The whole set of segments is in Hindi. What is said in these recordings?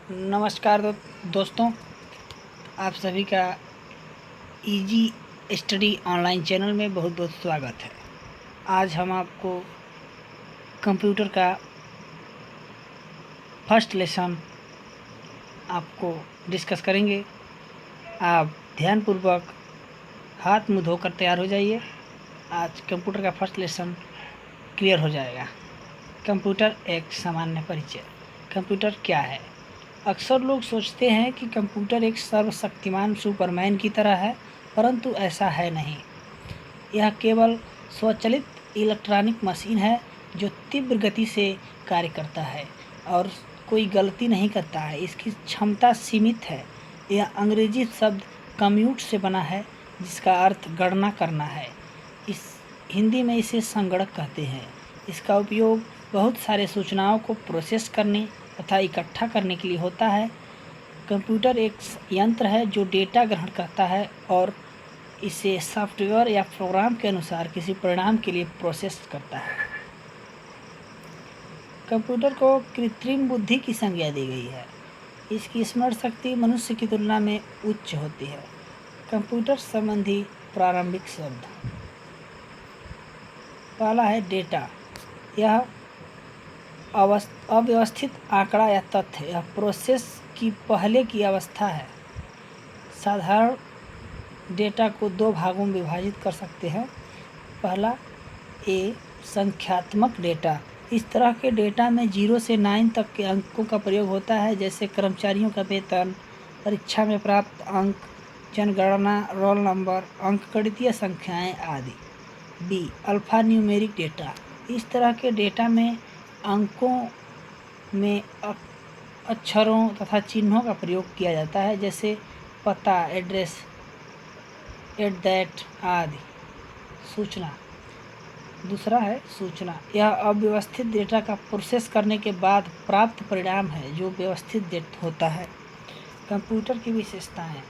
नमस्कार दोस्तों, आप सभी का इजी स्टडी ऑनलाइन चैनल में बहुत बहुत स्वागत है। आज हम आपको कंप्यूटर का फर्स्ट लेसन आपको डिस्कस करेंगे। आप ध्यानपूर्वक हाथ मुँह धोकर तैयार हो जाइए। आज कंप्यूटर का फर्स्ट लेसन क्लियर हो जाएगा। कंप्यूटर एक सामान्य परिचय। कंप्यूटर क्या है? अक्सर लोग सोचते हैं कि कंप्यूटर एक सर्वशक्तिमान सुपरमैन की तरह है, परंतु ऐसा है नहीं। यह केवल स्वचालित इलेक्ट्रॉनिक मशीन है जो तीव्र गति से कार्य करता है और कोई गलती नहीं करता है। इसकी क्षमता सीमित है। यह अंग्रेजी शब्द कम्यूट से बना है, जिसका अर्थ गणना करना है। इस हिंदी में इसे संगणक कहते हैं। इसका उपयोग बहुत सारे सूचनाओं को प्रोसेस करने तथा इकट्ठा करने के लिए होता है। कंप्यूटर एक यंत्र है जो डेटा ग्रहण करता है और इसे सॉफ्टवेयर या प्रोग्राम के अनुसार किसी परिणाम के लिए प्रोसेस करता है। कंप्यूटर को कृत्रिम बुद्धि की संज्ञा दी गई है। इसकी स्मरण शक्ति मनुष्य की तुलना में उच्च होती है। कंप्यूटर संबंधी प्रारंभिक शब्द। पहला है डेटा। यह अव्यवस्थित आंकड़ा या तथ्य। यह प्रोसेस की पहले की अवस्था है। साधारण डेटा को दो भागों में विभाजित कर सकते हैं। पहला संख्यात्मक डेटा। इस तरह के डेटा में 0 से 9 तक के अंकों का प्रयोग होता है, जैसे कर्मचारियों का वेतन, परीक्षा में प्राप्त अंक, जनगणना, रोल नंबर, अंकगणितीय संख्याएं आदि। Alpha numeric data. इस तरह के डेटा में अंकों में अक्षरों तथा चिन्हों का प्रयोग किया जाता है, जैसे पता, एड्रेस, एट दैट आदि। सूचना। दूसरा है सूचना। यह अव्यवस्थित डेटा का प्रोसेस करने के बाद प्राप्त परिणाम है जो व्यवस्थित होता है। कंप्यूटर की विशेषताएं।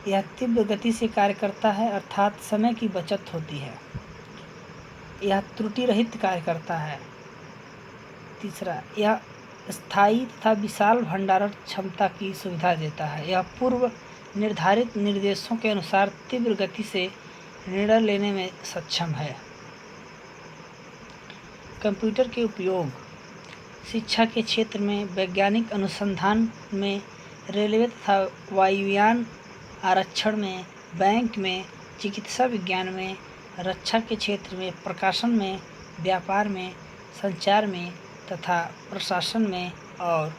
यह तीव्र गति से कार्य करता है, अर्थात समय की बचत होती है। यह त्रुटि रहित कार्य करता है। तीसरा, यह स्थायी तथा विशाल भंडारण क्षमता की सुविधा देता है। यह पूर्व निर्धारित निर्देशों के अनुसार तीव्र गति से निर्णय लेने में सक्षम है। कंप्यूटर के उपयोग। शिक्षा के क्षेत्र में, वैज्ञानिक अनुसंधान में, रेलवे तथा वायुयान आरक्षण में, बैंक में, चिकित्सा विज्ञान में, रक्षा के क्षेत्र में, प्रकाशन में, व्यापार में, संचार में तथा प्रशासन में और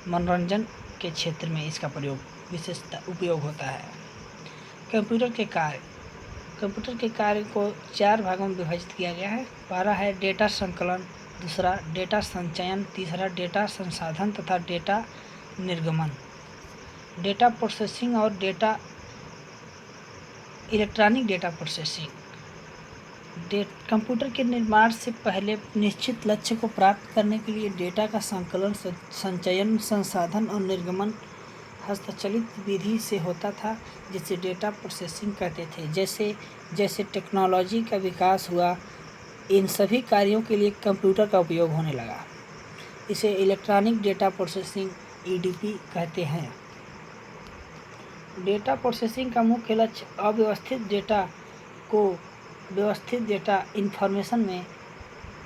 मनोरंजन के क्षेत्र में इसका उपयोग होता है। कंप्यूटर के कार्य। कंप्यूटर के कार्य को 4 भागों में विभाजित किया गया है। पहला है डेटा संकलन, दूसरा डेटा संचयन, तीसरा डेटा संसाधन तथा डेटा निर्गमन। डेटा प्रोसेसिंग और इलेक्ट्रॉनिक डेटा प्रोसेसिंग। कंप्यूटर के निर्माण से पहले निश्चित लक्ष्य को प्राप्त करने के लिए डेटा का संकलन, संचयन, संसाधन और निर्गमन हस्तचलित विधि से होता था, जिसे डेटा प्रोसेसिंग कहते थे। जैसे जैसे टेक्नोलॉजी का विकास हुआ, इन सभी कार्यों के लिए कंप्यूटर का उपयोग होने लगा। इसे इलेक्ट्रॉनिक डेटा प्रोसेसिंग (EDP) कहते हैं। डेटा प्रोसेसिंग का मुख्य लक्ष्य अव्यवस्थित डेटा को व्यवस्थित डेटा इंफॉर्मेशन में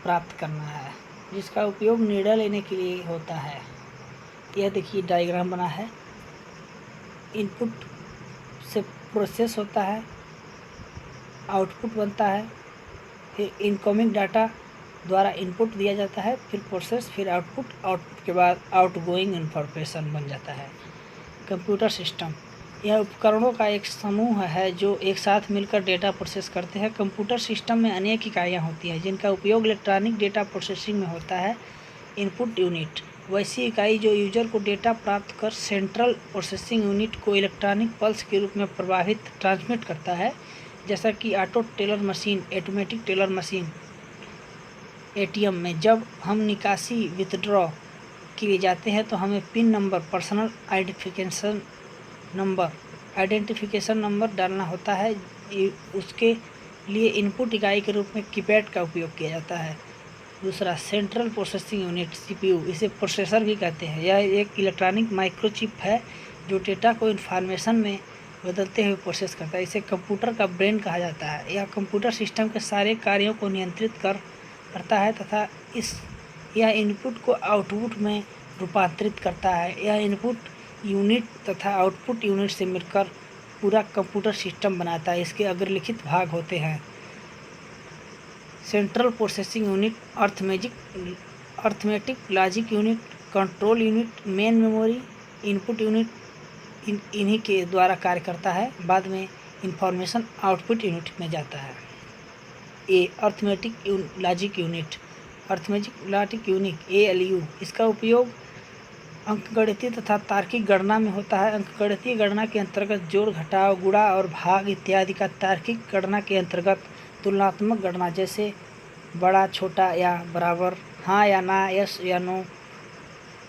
प्राप्त करना है, जिसका उपयोग निर्णय लेने के लिए होता है। यह देखिए डायग्राम बना है। इनपुट से प्रोसेस होता है, आउटपुट बनता है, फिर इनकमिंग डाटा द्वारा इनपुट दिया जाता है, फिर प्रोसेस, फिर आउटपुट के बाद आउटगोइंग इन्फॉर्मेशन बन जाता है। Computer system. यह उपकरणों का एक समूह है जो एक साथ मिलकर डेटा प्रोसेस करते हैं। कंप्यूटर सिस्टम में अनेक इकाइयाँ होती हैं जिनका उपयोग इलेक्ट्रॉनिक डेटा प्रोसेसिंग में होता है। Input unit. वैसी इकाई जो यूजर को डेटा प्राप्त कर सेंट्रल प्रोसेसिंग यूनिट को इलेक्ट्रॉनिक पल्स के रूप में ट्रांसमिट करता है, जैसा कि auto teller machine, automatic teller machine, ATM में जब हम निकासी विथड्रॉ के लिए जाते हैं तो हमें pin number, personal identification number डालना होता है। उसके लिए इनपुट इकाई के रूप में कीपैड का उपयोग किया जाता है। दूसरा सेंट्रल प्रोसेसिंग यूनिट सीपीयू, इसे प्रोसेसर भी कहते हैं। यह एक इलेक्ट्रॉनिक माइक्रोचिप है जो डेटा को इन्फॉर्मेशन में बदलते हुए प्रोसेस करता है। इसे कंप्यूटर का ब्रेन कहा जाता है। यह कंप्यूटर सिस्टम के सारे कार्यों को नियंत्रित करता है तथा यह इनपुट को आउटपुट में रूपांतरित करता है। यह इनपुट यूनिट तथा आउटपुट यूनिट से मिलकर पूरा कंप्यूटर सिस्टम बनाता है। इसके अग्रलिखित भाग होते हैं: central processing unit, arithmetic logic unit, control unit, main memory, input unit इन्हीं के द्वारा कार्य करता है। बाद में इंफॉर्मेशन आउटपुट यूनिट में जाता है। अर्थमेटिक लॉजिक यूनिट, ALU, इसका उपयोग अंकगणितीय तथा तार्किक गणना में होता है। अंकगणितीय गणना के अंतर्गत जोड़, घटाव, गुणा और भाग इत्यादि का, तार्किक गणना के अंतर्गत तुलनात्मक गणना जैसे बड़ा, छोटा या बराबर, हाँ या ना, यस या नो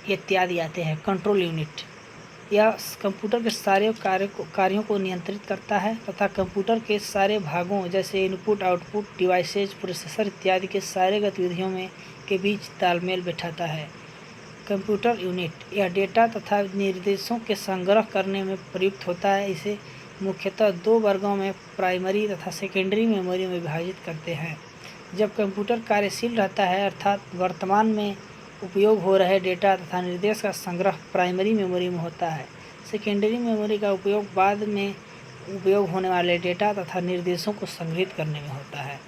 इत्यादि आते हैं। कंट्रोल यूनिट, यह कंप्यूटर के सारे कार्यों को नियंत्रित करता है तथा कंप्यूटर के सारे भागों जैसे इनपुट, आउटपुट, डिवाइसेज, प्रोसेसर इत्यादि के सारे गतिविधियों के बीच तालमेल बैठाता है। कंप्यूटर यूनिट, यह डेटा तथा निर्देशों के संग्रह करने में प्रयुक्त होता है। इसे मुख्यतः दो वर्गों में, प्राइमरी तथा सेकेंडरी मेमोरी में विभाजित करते हैं। जब कंप्यूटर कार्यशील रहता है अर्थात वर्तमान में उपयोग हो रहे डेटा तथा निर्देश का संग्रह प्राइमरी मेमोरी में होता है। सेकेंडरी मेमोरी का उपयोग बाद में उपयोग होने वाले डेटा तथा निर्देशों को संग्रहित करने में होता है।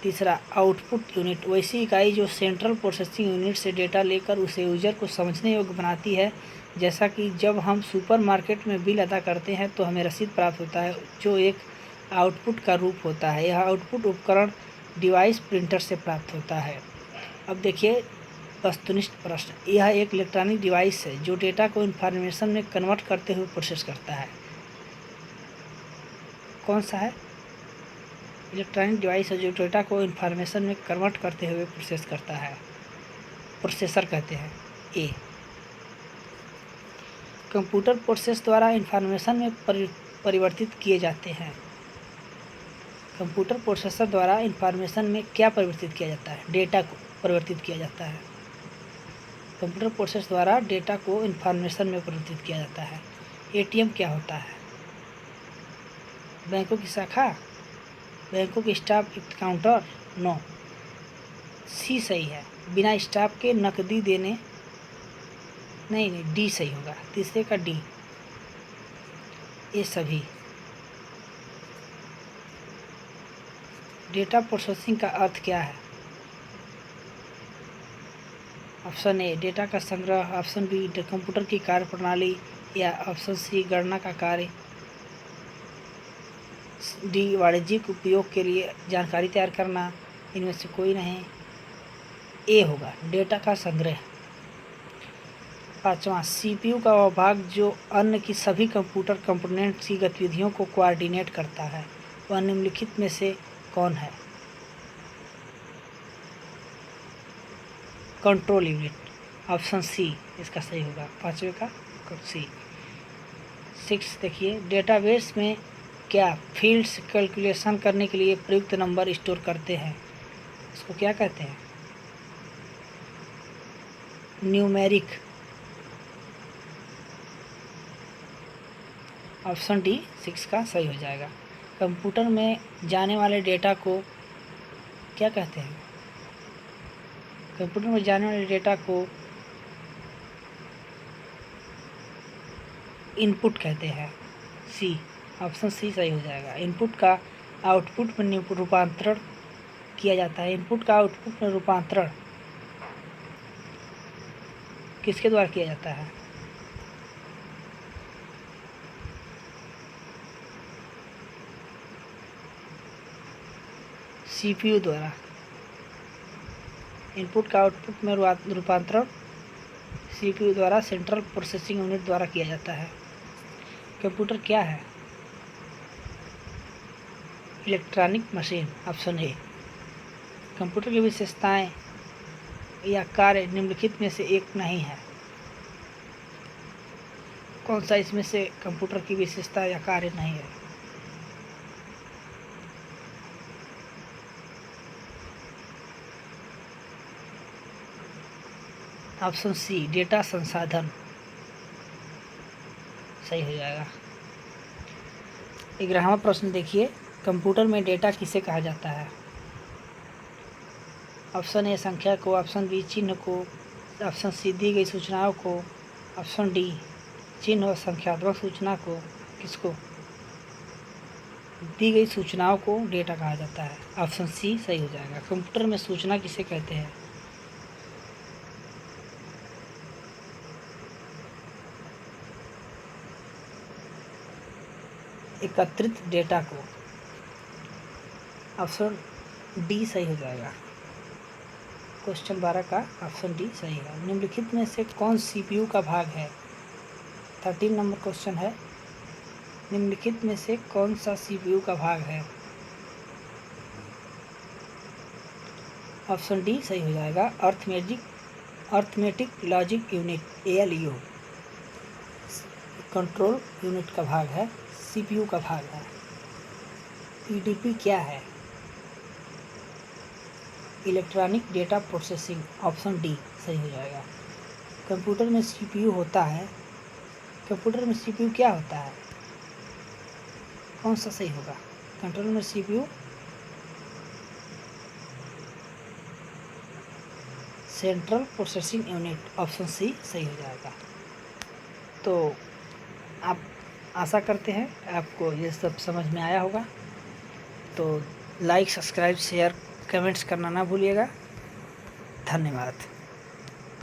तीसरा, आउटपुट यूनिट, वैसी इकाई जो सेंट्रल प्रोसेसिंग यूनिट से डेटा लेकर उसे यूजर को समझने योग्य बनाती है। जैसा कि जब हम सुपरमार्केट में बिल अदा करते हैं तो हमें रसीद प्राप्त होता है, जो एक आउटपुट का रूप होता है। यह आउटपुट उपकरण, डिवाइस, प्रिंटर से प्राप्त होता है। अब देखिए वस्तुनिष्ठ प्रश्न। यह एक इलेक्ट्रॉनिक डिवाइस है जो डेटा को इन्फॉर्मेशन में कन्वर्ट करते हुए प्रोसेस करता है। कौन सा है? इलेक्ट्रॉनिक डिवाइस है जो डेटा को इन्फॉर्मेशन में कन्वर्ट करते हुए प्रोसेस करता है, प्रोसेसर कहते हैं। ए, कंप्यूटर प्रोसेस द्वारा इन्फॉर्मेशन में परिवर्तित किए जाते हैं। कंप्यूटर प्रोसेसर द्वारा इन्फॉर्मेशन में क्या परिवर्तित किया जाता है? डेटा को परिवर्तित किया जाता है। कंप्यूटर प्रोसेस द्वारा डेटा को इन्फॉर्मेशन में परिवर्तित किया जाता है। एटीएम क्या होता है? बैंकों की शाखा, बैंकों के स्टाफ काउंटर। नो, सी सही है। बिना स्टाफ के नकदी देने, नहीं, डी सही होगा। तीसरे का डी, ये सभी। डेटा प्रोसेसिंग का अर्थ क्या है? ऑप्शन ए, डेटा का संग्रह। ऑप्शन बी, कंप्यूटर की कार्यप्रणाली। या ऑप्शन सी, गणना का कार्य। डी, वाणिज्यिक उपयोग के लिए जानकारी तैयार करना। इनमें से कोई नहीं, ए होगा, डेटा का संग्रह। पाँचवा, सीपीयू का वह भाग जो अन्य की सभी कंप्यूटर कंपोनेंट्स की गतिविधियों को कोऑर्डिनेट करता है, वह निम्नलिखित में से कौन है? Control unit. ऑप्शन सी इसका सही होगा, पाँचवें का सी। 6 देखिए, डेटाबेस में क्या फील्ड्स कैलकुलेशन करने के लिए प्रयुक्त नंबर स्टोर करते हैं, उसको क्या कहते हैं? न्यूमेरिक। ऑप्शन डी 6 का सही हो जाएगा। कंप्यूटर में जाने वाले डेटा को क्या कहते हैं? कंप्यूटर में जाने वाले डेटा को इनपुट कहते हैं। सी, ऑप्शन सी सही हो जाएगा। इनपुट का आउटपुट में रूपांतरण किया जाता है। इनपुट का आउटपुट में रूपांतरण किसके द्वारा किया जाता है? सीपीयू द्वारा। इनपुट का आउटपुट में रूपांतरण सीपीयू द्वारा, सेंट्रल प्रोसेसिंग यूनिट द्वारा किया जाता है। कंप्यूटर क्या है? Electronic machine. Option A. Computer की विशेषताएं या कार्य निम्नलिखित में से एक नहीं है। कौन सा इसमें से कंप्यूटर की विशेषता या कार्य नहीं है? ऑप्शन सी डेटा संसाधन सही हो जाएगा। 11वां प्रश्न देखिए, कंप्यूटर में डेटा किसे कहा जाता है? ऑप्शन ए संख्या को, ऑप्शन बी चिन्ह को, ऑप्शन सी दी गई सूचनाओं को, ऑप्शन डी चिन्ह और संख्यात्मक सूचना को। किसको? दी गई सूचनाओं को डेटा कहा जाता है। ऑप्शन सी सही हो जाएगा। कंप्यूटर में सूचना किसे कहते हैं? एकत्रित डेटा को। ऑप्शन डी सही हो जाएगा। क्वेश्चन 12 का ऑप्शन डी सही है। निम्नलिखित में से कौन सीपीयू का भाग है? 13 नंबर क्वेश्चन है। निम्नलिखित में से कौन सा सीपीयू का भाग है? ऑप्शन डी सही हो जाएगा। Arithmetic logic unit ALU control unit का भाग है, सीपीयू का भाग है। EDP क्या है? Electronic data processing. Option D सही हो जाएगा। कंप्यूटर में सीपीयू होता है। कंप्यूटर में सीपीयू क्या होता है? कौन सा सही होगा? कंट्रोल में CPU central processing unit. Option C सही हो जाएगा। तो आप आशा करते हैं आपको ये सब समझ में आया होगा। तो लाइक, सब्सक्राइब, शेयर, कमेंट्स करना ना भूलिएगा। धन्यवाद।